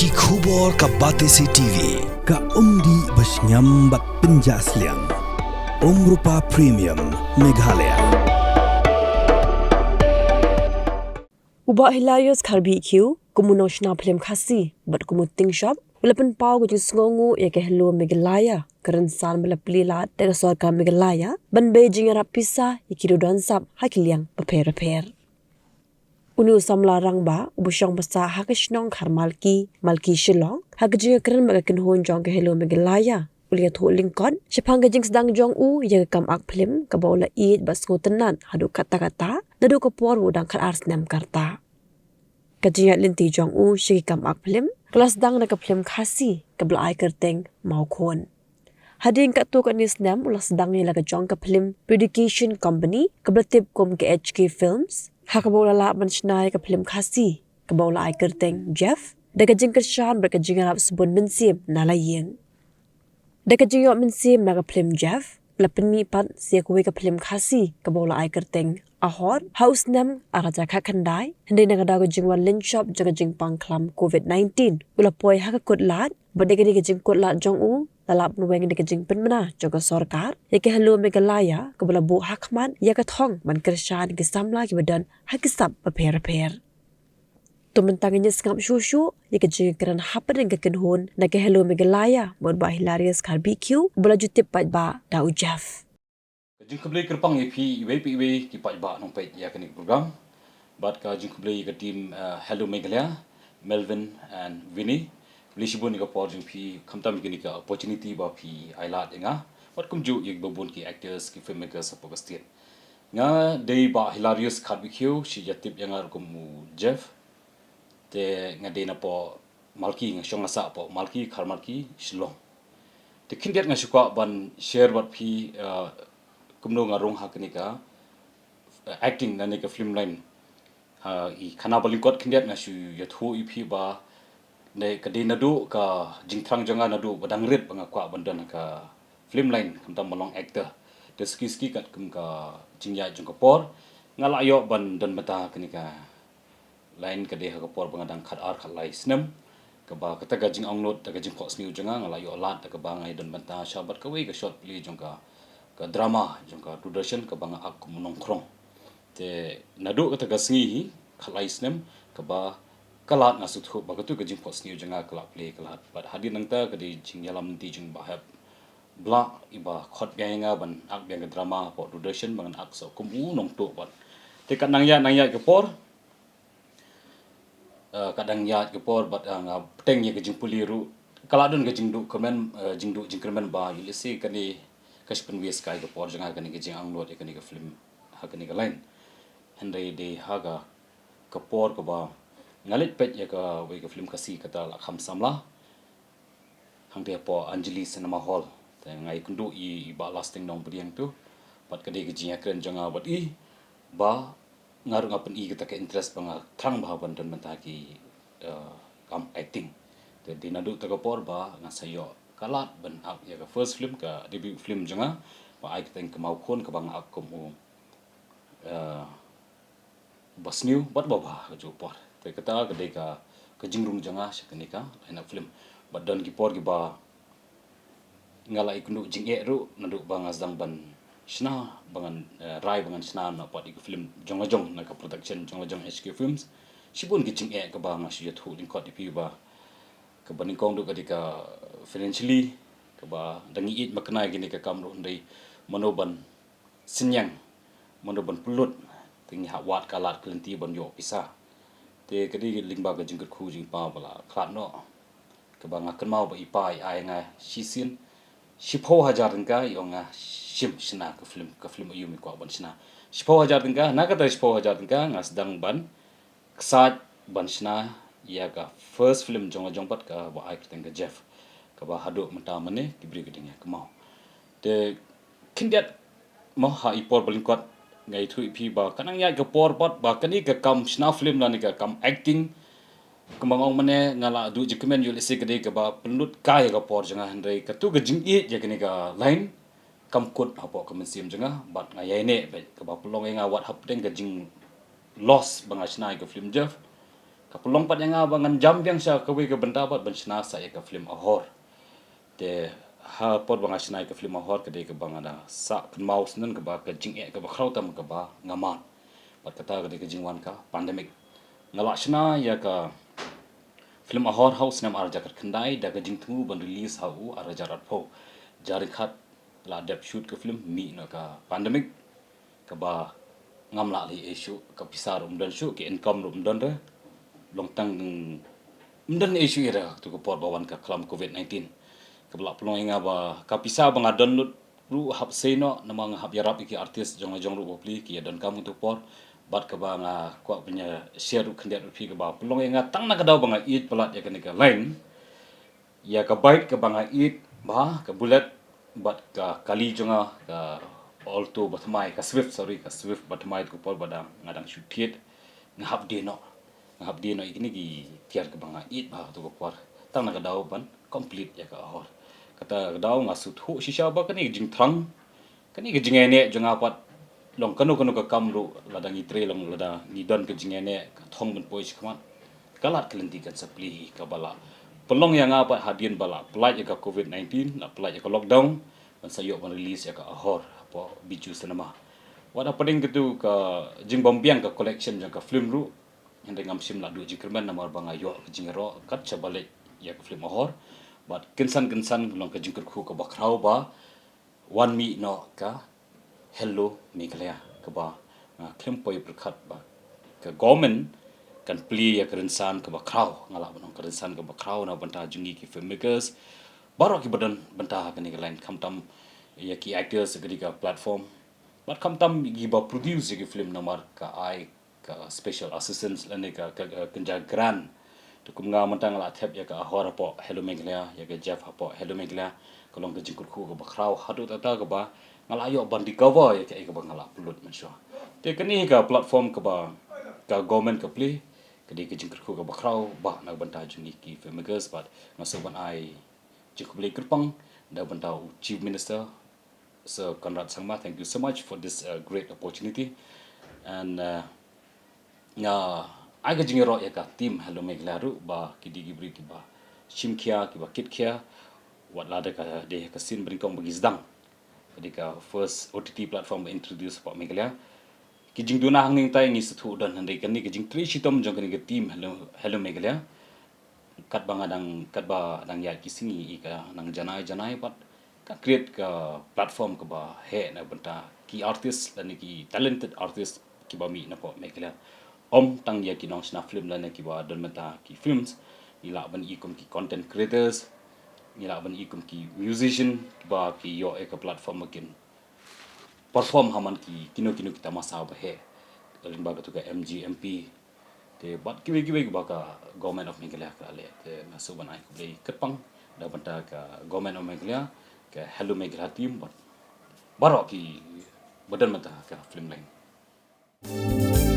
Ki khubor ka Batesi TV. Ka umdi basnyam bat penjaslian. Rupa Premium Meghalaya. Ubah hilarious kharbi kiu kumunoshna film khasi bat kumuting shop walapan pau ko jisngongu ya ke hello Meghalaya karan san malapli la daga sorka Meghalaya ban Beijing arap pisa ikiru dan sap hakiliang paper. Unu samla rang ba ubusyong basa hakishnong kharmalki malki shilong hakjinga karan magakin hon jong ke hello Meghalaya ulia thu lingkon shapang gajing sedang jong u ya kam ak film ka bola id bas ngotenan hadu kata-kata nadu ko por udang khar arsnam karta kajinga linti jong u shiki kam ak film kelas dang na ka film khasi ka blai kerteng mau khon hading ka tu ka nisnam ulas sedang ni laga jong ka film production company ka blatip kom ke HK Films hakabola la manshnai ka film khasi ka bola ai kerteng Jeff daga jing kershan berkajing arab sebun mensim nalayeng daga jing yo mensim naga film Jeff lapeni pat sia kuwi ka film khasi ka bola ai kerteng ahor house nam araja kha khandai hende naga dago jingwan lin shop jaga jing pangklam COVID-19 ula poi haka kutlat badega diga jing kutlat jong u lalap nuweng diga jing penmana jaga sorkar yake hello Meghalaya ka bola bu hakman ya ka thong man kershan ki samla ki badan hakisap paper tumentangnya sengap shushu yake jing keran hapen ke kenhon na ke hello Meghalaya mod ba hilarious barbecue bola jutip pat ba da ujaf Jing keblai kerpang EP IWPIW ki pat ba nong pet ya kini program bat ka jing keblai ke team Hello Meghalaya Melvin and Vinny beli shibun ni ka por jing pi khamtam kini ka opportunity ba pi ailat nga bat kumju yek babun ki actors ki filmmakers apa kastin nga day ba hilarious barbecue si jatip yang ar kumu Jeff te nga day na po malki nga shong asa po malki kharmalki shilong te kindiat nga shukwa ban share bat pi kumno nga rong haknika acting na nika film line I khana balingkot kindiat nga shu yathu ipi ba ne kadina du ka jingthrang janga na du badang rit banga kwa bandan ka film line kamta malong actor de ski kat kum ka jingya jong ka por ngala yo ban dan mata kanika line ka de ka por banga dang khat ar khalai snam ka ba kata ga jing onglot ta ga jing khos niu janga ngala yo lat ta ka ba ngai dan mata shabat ka we ka shot pli jong ka drama jong ka production ka banga ak munong krong te nadu ka taga sngi khalai snem ka ba kalat na suthu ba ka tu ka jing pos niu janga kala play kalat but hadin nang ta ka di jing yalam ti jing ba hab bla iba khot nga ban ak beng drama po production bangan ak so kumu nong tu bat te ka nang ya ke por kadang ya ke por bat nga teng ye ka jing puliru kala don ka jing du komen jing kremen ba yulisi ka ni kashpen wes kai ko por janga kani ke jing anglot kani ke film ha kani ke line handai de haga ka por ko ba ngalit pet ya ka we ke film kasi kata la kham samla hang de po Anjali Cinema Hall te ngai kundu I ba lasting nong briang tu pat kade ke jing akren janga bat I ba ngaru ngapen I kita ke interest banga thrang ba ban dan menta ki kam acting te dinadu ta ko por ba ngasayo kalat ban ak ya ka first film ka debut film janga ba ai teng ka mau khon ka bang ak ko mu bas new bat ba jo por te kata ka de ka jingrung janga shakani ka ina film ba dan ki por ki ba ngala ikunu jing e ru nadu bang asdang ban shna bangan rai bangan shna na pat ik film jonga jong na ka production jonga jong HK Films shibun ki jing e ka ba nga shi thu ling ko di pi ba ka baning kong du kadika financially ka ba dangi it makna gini ka kamro ndai manoban sinyang manoban pulut tingi ha wat kalat klenti ban yo pisa te kadi lingba ka jingkat khu jing pa bala klat no ka ba ngakan mau ba ipai ai nga shisin shipho hajar ka yo nga shim shina ka film yumi ko ban shina shipho hajar ka na ka ta shipho hajar ka ngas dang ban ksat ban shina ya ka first film jonga jongpat ka ba ai keteng ka Jeff ka ba hadu mata mane ki bri geding ya kemau te kindiat mo ha ipor balingkot ngai thu pi ba kanang ya ka por pot ba kani ka kam sna film la ni ka kam acting kemangong mane ngala du jikmen yul isi gede ka ba penut kai ka por jonga handai ka tu ka jing I ya kani ka line kam kut ha po ka mensim jonga bat ngai ne ka ba pulong nga wat hap teng ka jing loss banga sna ka film Jeff kapulong pat yang abangan jam yang siya kawi ke benda bat bencana saya ke film ahor te ha pot bang asnai ke film ahor ke ke bang ada sa ke mouse nan ke ba ke jing ke ba krau tam ke ba ngaman bat kata ke jingwan ka pandemic ngalashna ya ka film ahor house nam arja kat khandai da ke jing thu ban release hau arja rat pho jari khat la dep shoot ke film mi na ka pandemic ke ba ngam la li issue ka pisar dan shoot ke income dan de long tang dan issue ira tu ko por bawan ka klam covid-19 kabla pelong inga ba kapisa bang download ru hap seno namang hap yarap iki artis jong jong ru bopli ki dan kamu tu por bat ka ba nga kwa punya share ru khandiat ru pi ka ba pelong inga tang na ka daw bang eat pelat ya ka lain ya ka bait ka bang eat ba ka bullet bat ka kali jonga ka alto batmai ka swift batmai ku por badang ngadang shoot kit ngahap de no ini ki tiar ke banga it ba tu ko por tang na ka daw ban complete ya ka hor kata daw ngasut hu shisha ba kani jing thrang kani ke jing ene jonga pat long kanu ka kamru ladang itre long lada ni don ke jing ene ka thong ban poi khman kalat kelenti kan sapli ka bala pelong yang apa hadien bala pelaj ya ka covid-19 la pelaj ya ka lockdown ban sayo ban release ya ka hor apa biju cinema wada pading gitu ka jing bombiang ka collection jang ka film ru yang dengan sim la du jikerman namar bangayo jingero kat chabale ya ke film ahor but kensan long ke jingker khu ka bakrau ba one mi no ka hello Meghalaya ka ba film poi berkat ba ka government kan pli ya kerensan ka bakrau ngala banong kerensan ka bakrau na banta jungi ki filmmakers baro ki badan banta ka ni lain kamtam ya ki actors ka platform but kamtam gi ba produce ki film namar ka ai ka special assistance lane ka kenja gran tu kum nga mantang la thep ya ka hor po hello Meghalaya ya ka Jeff po hello Meghalaya kolong ka jingkur khu ka bakrau hadu ta ka ba ngala yo bandi cover ya ka ba ngala pulut mansho te kani ka platform ka ba ka government ka play ka di ka jingkur khu ka bakrau ba na banta jungi ki filmmakers but ngaso ban ai jingkur play kerpang da banta chief minister Sir Conrad Sangma, thank you so much for this great opportunity and aga jingero ya ka team hello Meghalaya ru ba kidi gibri ki ba shimkia ki ba kitkia wat la ka de ka sin bringkong bagi sedang jadi ka first OTT platform introduce pa Meghalaya ki jing duna hangning tai ni sethu dan handai kan ni ki jing tri sitom jong kan ki team hello Meghalaya kat ba dang ya ki singi ka nang janai pat ka create ka platform ka ba he na banta ki artist dan ki talented artist ki ba mi na po Meghalaya om tang ya ki nong sna film la na ki ba don mata ki films ila ban ikum ki content creators ila ban ikum ki musician ki ba ki yo ek platform makin perform haman ki kino kita masa ba he kalin ba tu ka MGMP te bat ki ba ka government of Meghalaya ka le te masu ban ai ku le kepang da banta ka government of Meghalaya ka hello Meghalaya team bat baro ki badan mata ka film lain